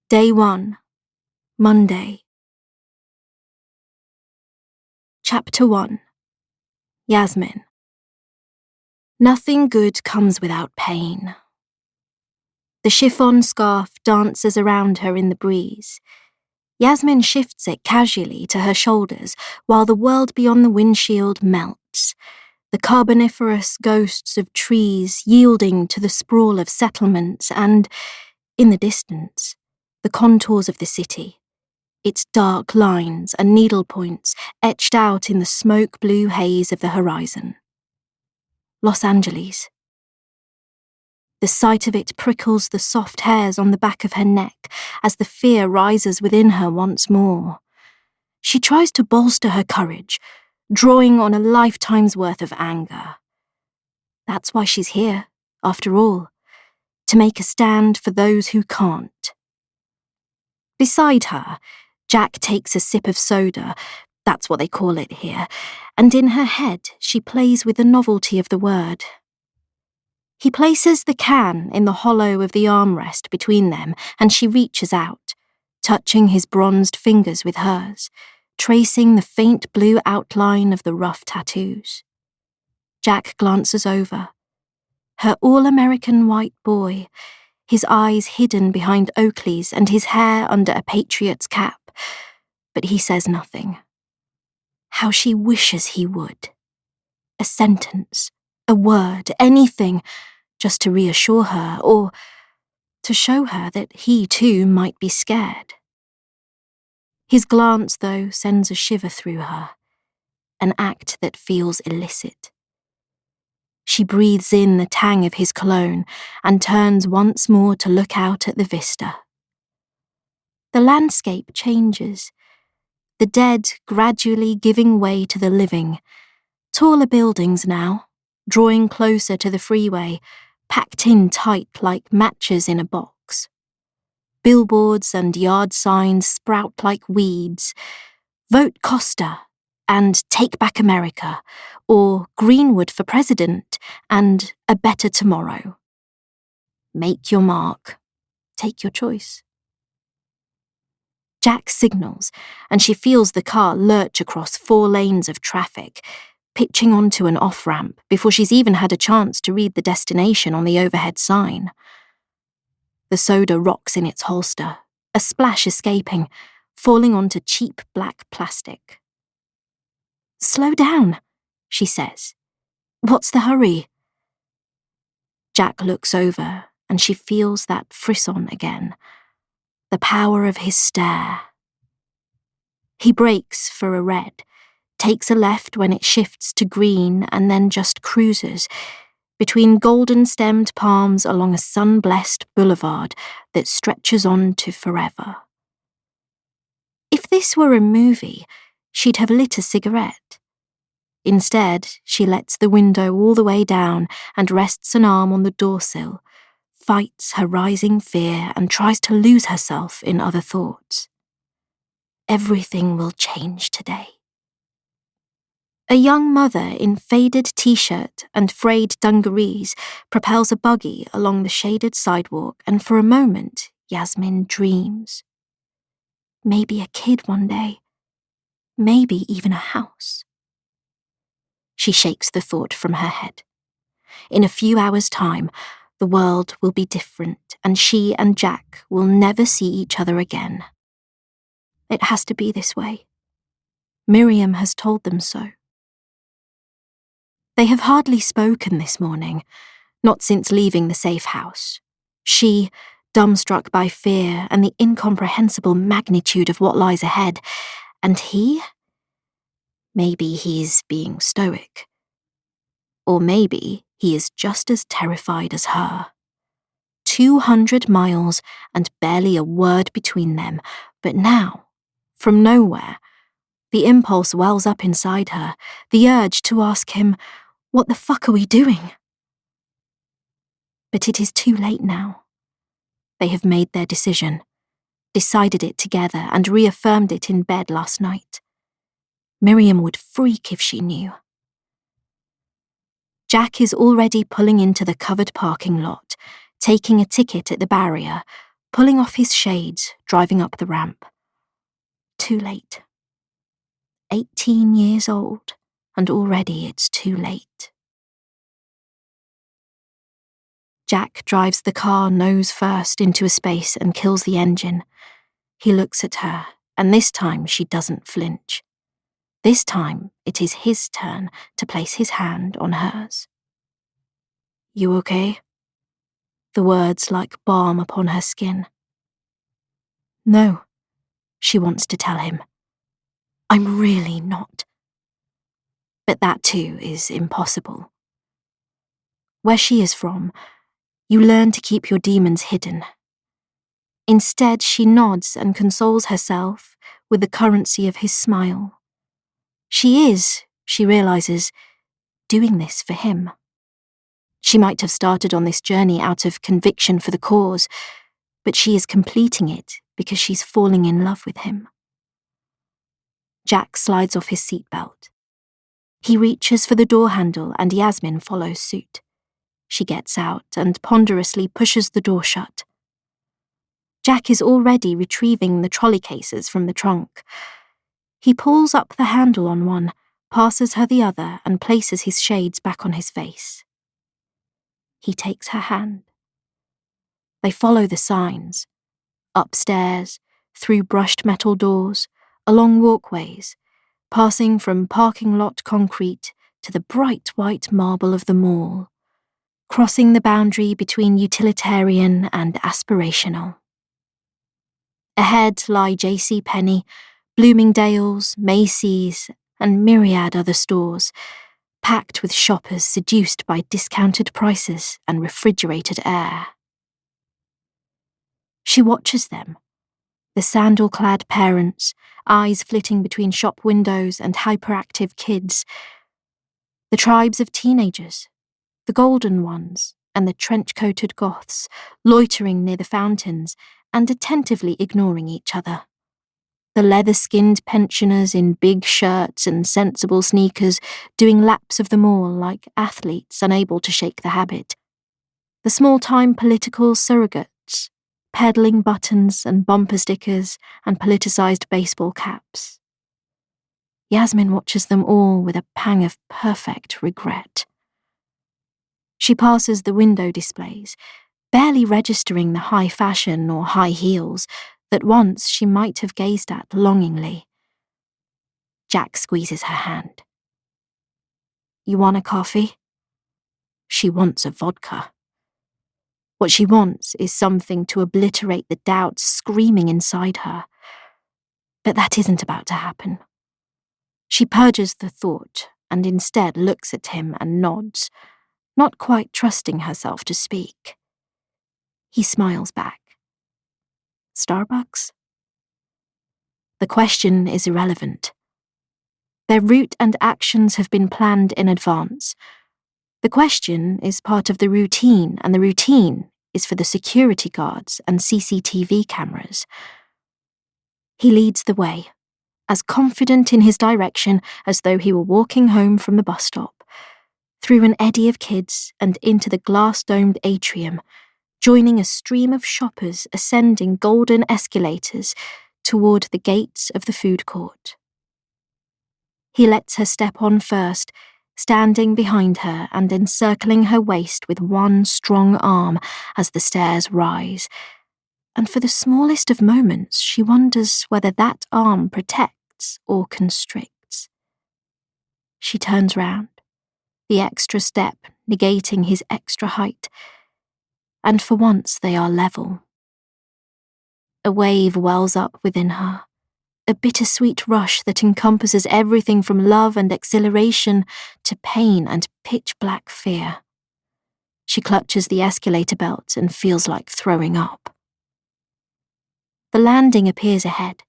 Day 1, Monday. Chapter 1. Yasmin. Nothing good comes without pain. The chiffon scarf dances around her in the breeze. Yasmin shifts it casually to her shoulders while the world beyond the windshield melts, the carboniferous ghosts of trees yielding to the sprawl of settlements and, in the distance, the contours of the city, its dark lines and needle points etched out in the smoke-blue haze of the horizon. Los Angeles. The sight of it prickles the soft hairs on the back of her neck as the fear rises within her once more. She tries to bolster her courage, drawing on a lifetime's worth of anger. That's why she's here, after all, to make a stand for those who can't. Beside her, Jack takes a sip of soda, that's what they call it here, and in her head she plays with the novelty of the word. He places the can in the hollow of the armrest between them, and she reaches out, touching his bronzed fingers with hers, tracing the faint blue outline of the rough tattoos. Jack glances over. Her all-American white boy, his eyes hidden behind Oakley's and his hair under a patriot's cap, but he says nothing. How she wishes he would. A sentence, a word, anything, just to reassure her or to show her that he too might be scared. His glance, though, sends a shiver through her, an act that feels illicit. She breathes in the tang of his cologne and turns once more to look out at the vista. The landscape changes, the dead gradually giving way to the living. Taller buildings now, drawing closer to the freeway, packed in tight like matches in a box. Billboards and yard signs sprout like weeds. Vote Costa and Take Back America, or Greenwood for President and A Better Tomorrow. Make your mark. Take your choice. Jack signals, and she feels the car lurch across 4 lanes of traffic, pitching onto an off-ramp before she's even had a chance to read the destination on the overhead sign. The soda rocks in its holster, a splash escaping, falling onto cheap black plastic. "Slow down," she says. "What's the hurry?" Jack looks over, and she feels that frisson again, the power of his stare. He brakes for a red, takes a left when it shifts to green, and then just cruises, between golden-stemmed palms along a sun-blessed boulevard that stretches on to forever. If this were a movie, she'd have lit a cigarette. Instead, she lets the window all the way down and rests an arm on the doorsill, fights her rising fear and tries to lose herself in other thoughts. Everything will change today. A young mother in faded t-shirt and frayed dungarees propels a buggy along the shaded sidewalk, and for a moment, Yasmin dreams. Maybe a kid one day. Maybe even a house. She shakes the thought from her head. In a few hours' time, the world will be different, and she and Jack will never see each other again. It has to be this way. Miriam has told them so. They have hardly spoken this morning, not since leaving the safe house. She, dumbstruck by fear and the incomprehensible magnitude of what lies ahead, and he? Maybe he's being stoic. Or maybe he is just as terrified as her. 200 miles and barely a word between them, but now, from nowhere, the impulse wells up inside her, the urge to ask him, "What the fuck are we doing?" But it is too late now. They have made their decision, decided it together and reaffirmed it in bed last night. Miriam would freak if she knew. Jack is already pulling into the covered parking lot, taking a ticket at the barrier, pulling off his shades, driving up the ramp. Too late. 18 years old, and already it's too late. Jack drives the car nose first into a space and kills the engine. He looks at her, and this time she doesn't flinch. This time it is his turn to place his hand on hers. You okay? The words like balm upon her skin. No, she wants to tell him. I'm really not. But that too is impossible. Where she is from, you learn to keep your demons hidden. Instead, she nods and consoles herself with the currency of his smile. She is, she realizes, doing this for him. She might have started on this journey out of conviction for the cause, but she is completing it because she's falling in love with him. Jack slides off his seatbelt. He reaches for the door handle and Yasmin follows suit. She gets out and ponderously pushes the door shut. Jack is already retrieving the trolley cases from the trunk. He pulls up the handle on one, passes her the other, and places his shades back on his face. He takes her hand. They follow the signs. Upstairs, through brushed metal doors, along walkways, passing from parking lot concrete to the bright white marble of the mall, crossing the boundary between utilitarian and aspirational. Ahead lie J.C. Penney, Bloomingdale's, Macy's, and myriad other stores, packed with shoppers seduced by discounted prices and refrigerated air. She watches them, the sandal-clad parents, eyes flitting between shop windows and hyperactive kids, the tribes of teenagers, the golden ones and the trench-coated goths, loitering near the fountains and attentively ignoring each other. The leather-skinned pensioners in big shirts and sensible sneakers doing laps of the mall like athletes unable to shake the habit. The small-time political surrogates, peddling buttons and bumper stickers and politicized baseball caps. Yasmin watches them all with a pang of perfect regret. She passes the window displays, barely registering the high fashion or high heels that once she might have gazed at longingly. Jack squeezes her hand. You want a coffee? She wants a vodka. What she wants is something to obliterate the doubts screaming inside her. But that isn't about to happen. She purges the thought and instead looks at him and nods, not quite trusting herself to speak. He smiles back. Starbucks? The question is irrelevant. Their route and actions have been planned in advance. The question is part of the routine, and the routine is for the security guards and CCTV cameras. He leads the way, as confident in his direction as though he were walking home from the bus stop, through an eddy of kids and into the glass-domed atrium, joining a stream of shoppers ascending golden escalators toward the gates of the food court. He lets her step on first, standing behind her and encircling her waist with one strong arm as the stairs rise, and for the smallest of moments she wonders whether that arm protects or constricts. She turns round, the extra step negating his extra height, and for once they are level. A wave wells up within her, a bittersweet rush that encompasses everything from love and exhilaration to pain and pitch-black fear. She clutches the escalator belt and feels like throwing up. The landing appears ahead,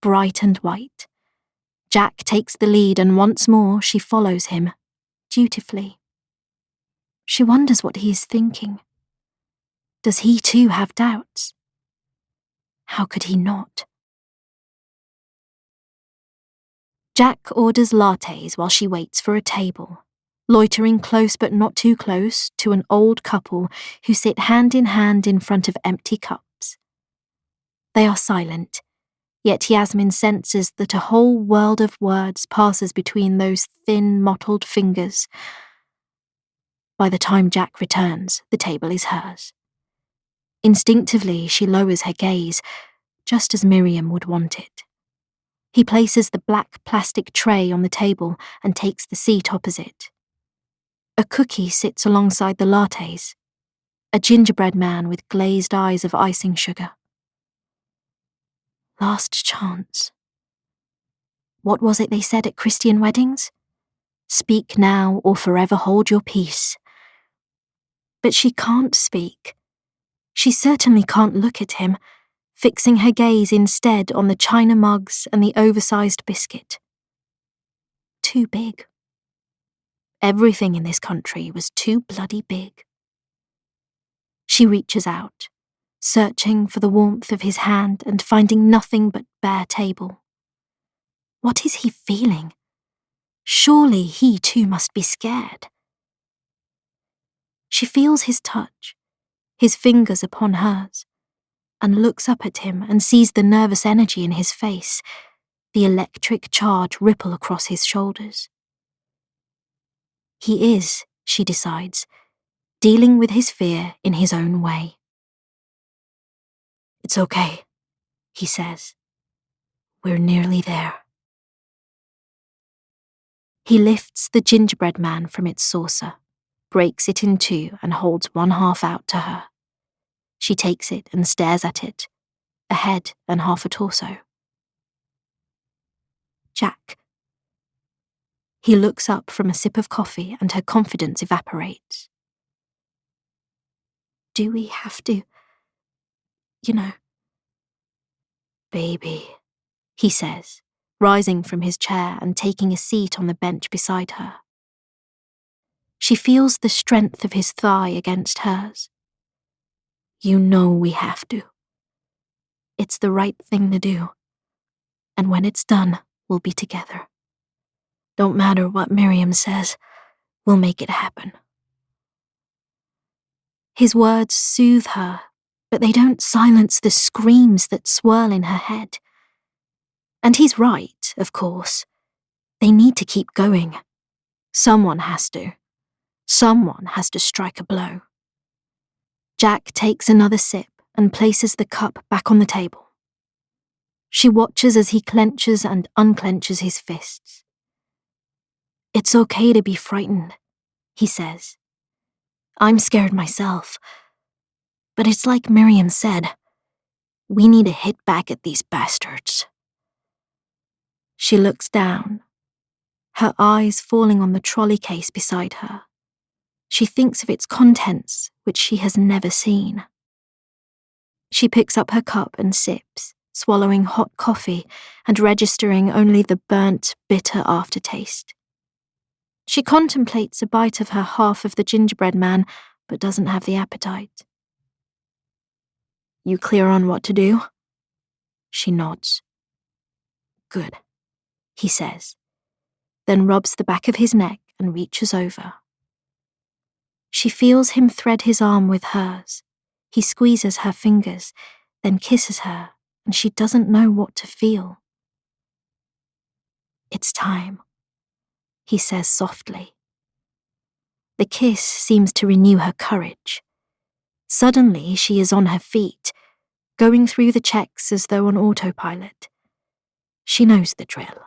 bright and white. Jack takes the lead and once more she follows him, dutifully. She wonders what he is thinking. Does he too have doubts? How could he not? Jack orders lattes while she waits for a table, loitering close but not too close to an old couple who sit hand in hand in front of empty cups. They are silent, yet Yasmin senses that a whole world of words passes between those thin, mottled fingers. By the time Jack returns, the table is hers. Instinctively, she lowers her gaze, just as Miriam would want it. He places the black plastic tray on the table and takes the seat opposite. A cookie sits alongside the lattes, a gingerbread man with glazed eyes of icing sugar. Last chance. What was it they said at Christian weddings? Speak now or forever hold your peace. But she can't speak. She certainly can't look at him, fixing her gaze instead on the china mugs and the oversized biscuit. Too big. Everything in this country was too bloody big. She reaches out, searching for the warmth of his hand and finding nothing but bare table. What is he feeling? Surely he too must be scared. She feels his touch, his fingers upon hers, and looks up at him and sees the nervous energy in his face, the electric charge ripple across his shoulders. He is, she decides, dealing with his fear in his own way. It's okay, he says. We're nearly there. He lifts the gingerbread man from its saucer, breaks it in two and holds one half out to her. She takes it and stares at it, a head and half a torso. Jack. He looks up from a sip of coffee and her confidence evaporates. Do we have to, Baby, he says, rising from his chair and taking a seat on the bench beside her. She feels the strength of his thigh against hers. You know we have to. It's the right thing to do. And when it's done, we'll be together. Don't matter what Miriam says, we'll make it happen. His words soothe her, but they don't silence the screams that swirl in her head. And he's right, of course. They need to keep going. Someone has to. Someone has to strike a blow. Jack takes another sip and places the cup back on the table. She watches as he clenches and unclenches his fists. It's okay to be frightened, he says. I'm scared myself. But it's like Miriam said, we need to hit back at these bastards. She looks down, her eyes falling on the trolley case beside her. She thinks of its contents, which she has never seen. She picks up her cup and sips, swallowing hot coffee and registering only the burnt, bitter aftertaste. She contemplates a bite of her half of the gingerbread man, but doesn't have the appetite. You clear on what to do? She nods. Good, he says, then rubs the back of his neck and reaches over. She feels him thread his arm with hers. He squeezes her fingers, then kisses her, and she doesn't know what to feel. It's time, he says softly. The kiss seems to renew her courage. Suddenly she is on her feet, going through the checks as though on autopilot. She knows the drill.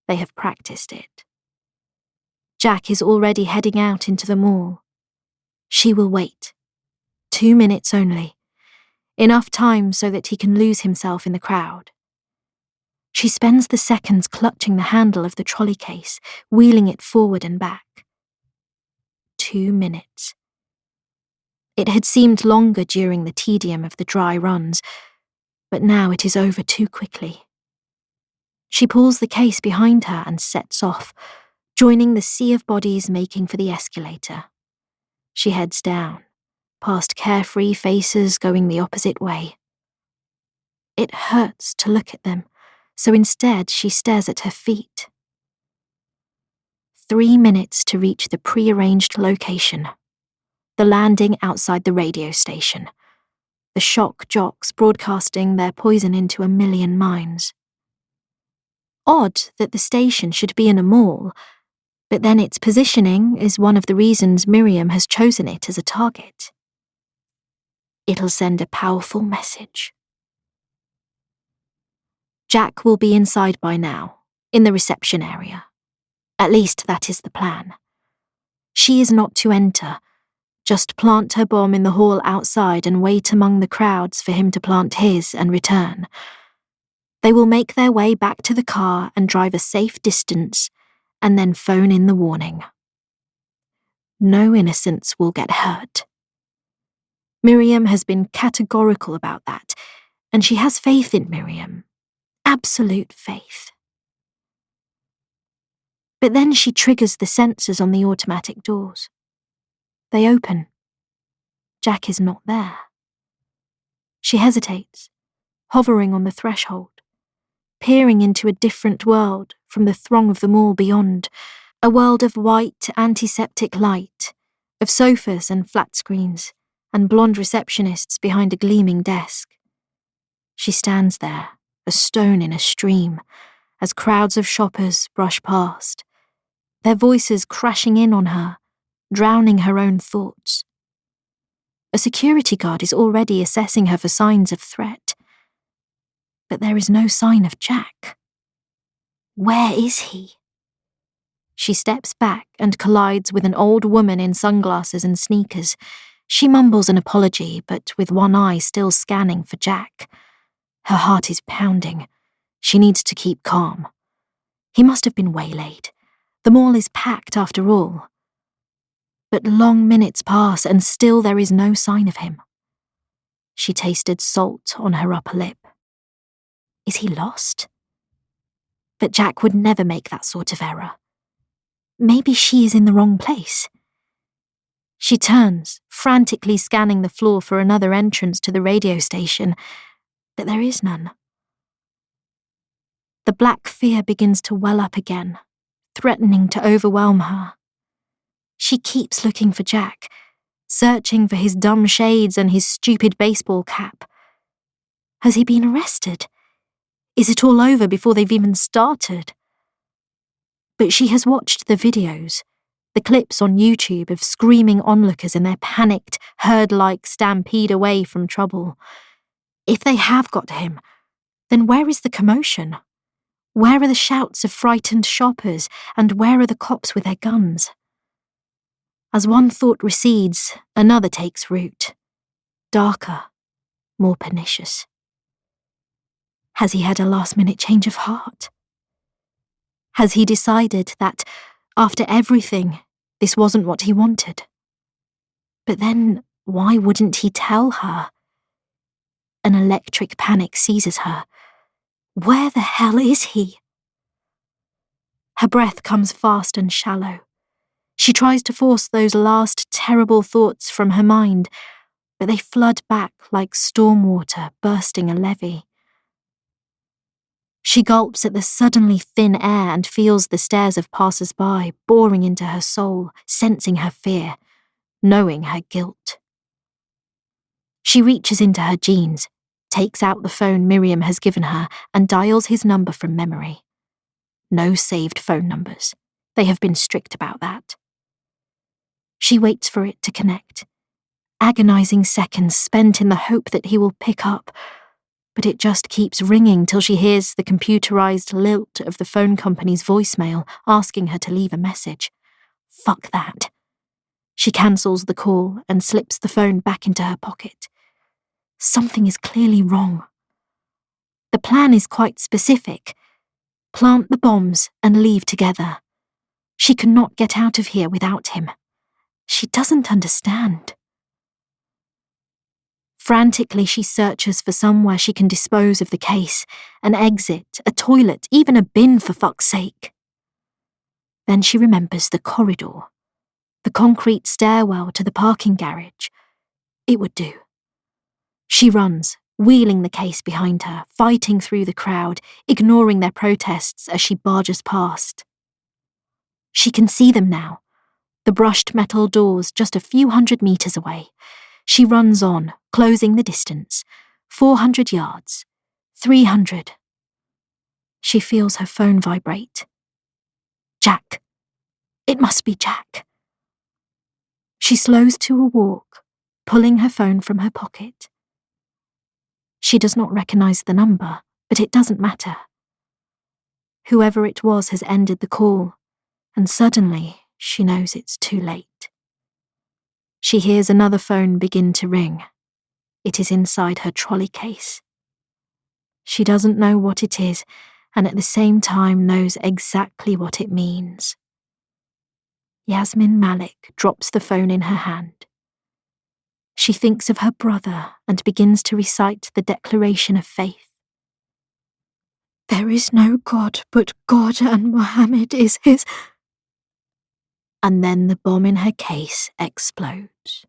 They have practiced it. Jack is already heading out into the mall. She will wait. 2 minutes only. Enough time so that he can lose himself in the crowd. She spends the seconds clutching the handle of the trolley case, wheeling it forward and back. 2 minutes. It had seemed longer during the tedium of the dry runs, but now it is over too quickly. She pulls the case behind her and sets off, joining the sea of bodies making for the escalator. She heads down, past carefree faces going the opposite way. It hurts to look at them, so instead she stares at her feet. 3 minutes to reach the pre-arranged location. The landing outside the radio station. the shock jocks broadcasting their poison into a million minds. Odd that the station should be in a mall, but then its positioning is one of the reasons Miriam has chosen it as a target. It'll send a powerful message. Jack will be inside by now, in the reception area. At least that is the plan. She is not to enter, just plant her bomb in the hall outside and wait among the crowds for him to plant his and return. They will make their way back to the car and drive a safe distance, and then phone in the warning. No innocents will get hurt. Miriam has been categorical about that, and she has faith in Miriam. Absolute faith. But then she triggers the sensors on the automatic doors. They open. Jack is not there. She hesitates, hovering on the threshold, peering into a different world from the throng of the mall beyond, a world of white antiseptic light, of sofas and flat screens, and blonde receptionists behind a gleaming desk. She stands there, a stone in a stream, as crowds of shoppers brush past, their voices crashing in on her, drowning her own thoughts. A security guard is already assessing her for signs of threat. But there is no sign of Jack. Where is he? She steps back and collides with an old woman in sunglasses and sneakers. She mumbles an apology, but with one eye still scanning for Jack. Her heart is pounding. She needs to keep calm. He must have been waylaid. The mall is packed after all. But long minutes pass and still there is no sign of him. She tasted salt on her upper lip. Is he lost? But Jack would never make that sort of error. Maybe she is in the wrong place. She turns, frantically scanning the floor for another entrance to the radio station, but there is none. The black fear begins to well up again, threatening to overwhelm her. She keeps looking for Jack, searching for his dumb shades and his stupid baseball cap. Has he been arrested? Is it all over before they've even started? But she has watched the videos, the clips on YouTube of screaming onlookers in their panicked, herd-like stampede away from trouble. If they have got him, then where is the commotion? Where are the shouts of frightened shoppers, and where are the cops with their guns? As one thought recedes, another takes root. Darker, more pernicious. Has he had a last-minute change of heart? Has he decided that, after everything, this wasn't what he wanted? But then, why wouldn't he tell her? An electric panic seizes her. Where the hell is he? Her breath comes fast and shallow. She tries to force those last terrible thoughts from her mind, but they flood back like storm water bursting a levee. She gulps at the suddenly thin air and feels the stares of passers-by boring into her soul, sensing her fear, knowing her guilt. She reaches into her jeans, takes out the phone Miriam has given her, and dials his number from memory. No saved phone numbers. They have been strict about that. She waits for it to connect. Agonizing seconds spent in the hope that he will pick up, but it just keeps ringing till she hears the computerized lilt of the phone company's voicemail asking her to leave a message. Fuck that. She cancels the call and slips the phone back into her pocket. Something is clearly wrong. The plan is quite specific. Plant the bombs and leave together. She cannot get out of here without him. She doesn't understand. Frantically, she searches for somewhere she can dispose of the case, an exit, a toilet, even a bin for fuck's sake. Then she remembers the corridor, the concrete stairwell to the parking garage. It would do. She runs, wheeling the case behind her, fighting through the crowd, ignoring their protests as she barges past. She can see them now, the brushed metal doors just a few hundred meters away. She runs on, closing the distance. 400 yards. 300. She feels her phone vibrate. Jack. It must be Jack. She slows to a walk, pulling her phone from her pocket. She does not recognize the number, but it doesn't matter. Whoever it was has ended the call, and suddenly she knows it's too late. She hears another phone begin to ring. It is inside her trolley case. She doesn't know what it is, and at the same time knows exactly what it means. Yasmin Malik drops the phone in her hand. She thinks of her brother and begins to recite the declaration of faith. There is no God but God, and Muhammad is his... And then the bomb in her case explodes.